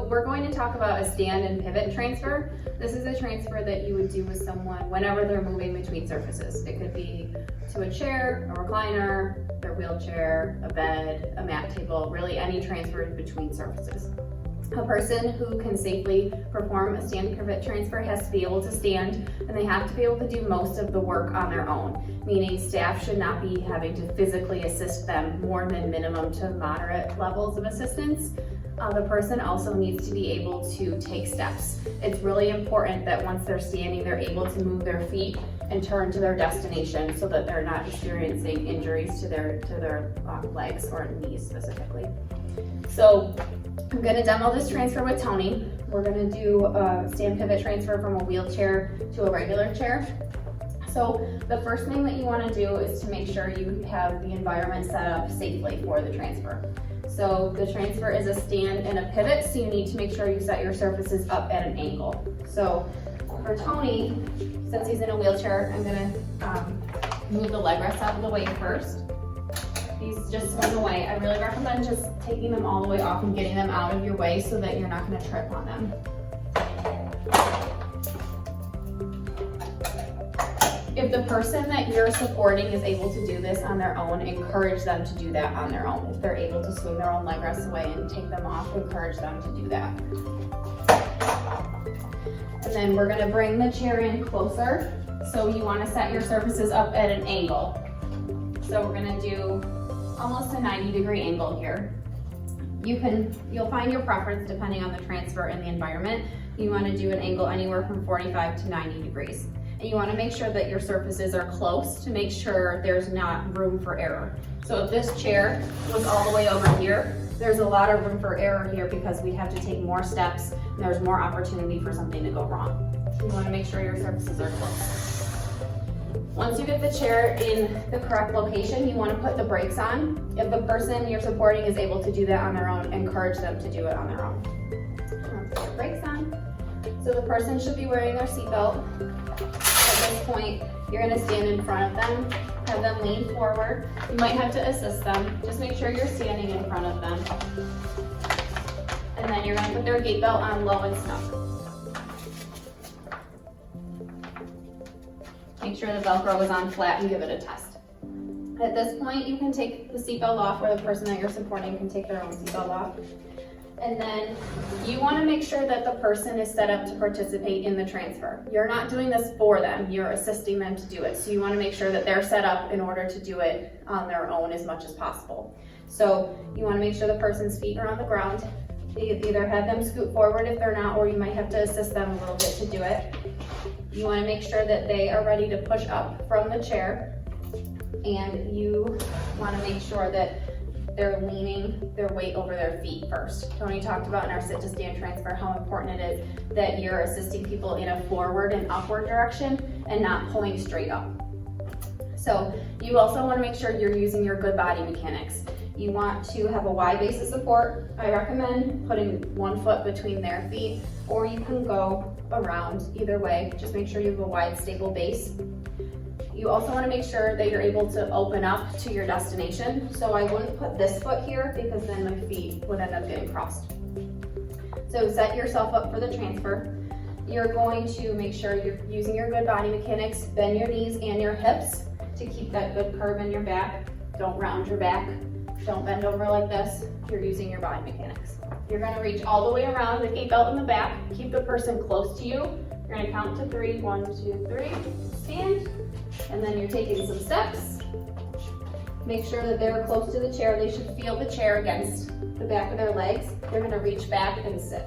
So we're going to talk about a stand and pivot transfer. This is a transfer that you would do with someone whenever they're moving between surfaces. It could be to a chair, a recliner, their wheelchair, a bed, a mat table, really any transfer between surfaces. A person who can safely perform a stand pivot transfer has to be able to stand, and they have to be able to do most of the work on their own, meaning staff should not be having to physically assist them more than minimum to moderate levels of assistance. The person also needs to be able to take steps. It's really important that once they're standing, they're able to move their feet and turn to their destination so that they're not experiencing injuries to their legs or knees specifically. So I'm going to demo this transfer with Tony. We're going to do a stand pivot transfer from a wheelchair to a regular chair. So the first thing that you want to do is to make sure you have the environment set up safely for the transfer. So the transfer is a stand and a pivot, so you need to make sure you set your surfaces up at an angle. So for Tony, since he's in a wheelchair, I'm going to move the leg rest out of the way first. These just swing away. I really recommend just taking them all the way off and getting them out of your way so that you're not going to trip on them. If the person that you're supporting is able to do this on their own, encourage them to do that on their own. If they're able to swing their own leg rests away and take them off, encourage them to do that. And then we're going to bring the chair in closer. So you want to set your surfaces up at an angle. So we're going to do almost a 90-degree angle here. You'll find your preference depending on the transfer and the environment. You want to do an angle anywhere from 45 to 90 degrees. And you want to make sure that your surfaces are close to make sure there's not room for error. So if this chair was all the way over here, there's a lot of room for error here because we have to take more steps and there's more opportunity for something to go wrong. You want to make sure your surfaces are close. Once you get the chair in the correct location, you want to put the brakes on. If the person you're supporting is able to do that on their own, encourage them to do it on their own. Put the brakes on. So the person should be wearing their seatbelt. At this point, you're going to stand in front of them, have them lean forward. You might have to assist them. Just make sure you're standing in front of them. And then you're going to put their gait belt on low and snug. Make sure the Velcro is on flat and give it a test. At this point, you can take the seatbelt off, or the person that you're supporting can take their own seatbelt off. And then you want to make sure that the person is set up to participate in the transfer. You're not doing this for them, you're assisting them to do it. So you want to make sure that they're set up in order to do it on their own as much as possible. So you want to make sure the person's feet are on the ground. You either have them scoot forward if they're not, or you might have to assist them a little bit to do it. You want to make sure that they are ready to push up from the chair, and you want to make sure that they're leaning their weight over their feet first. Tony talked about in our sit to stand transfer how important it is that you're assisting people in a forward and upward direction and not pulling straight up. So you also want to make sure you're using your good body mechanics. You want to have a wide base of support. I recommend putting one foot between their feet, or you can go around either way. Just make sure you have a wide, stable base. You also want to make sure that you're able to open up to your destination. So I wouldn't put this foot here because then my feet would end up getting crossed. So set yourself up for the transfer. You're going to make sure you're using your good body mechanics. Bend your knees and your hips to keep that good curve in your back. Don't round your back. Don't bend over like this. You're using your body mechanics. You're going to reach all the way around the gait belt in the back. Keep the person close to you. You're going to count to 3. 1, 2, 3. Stand. And then you're taking some steps. Make sure that they're close to the chair. They should feel the chair against the back of their legs. They're going to reach back and sit.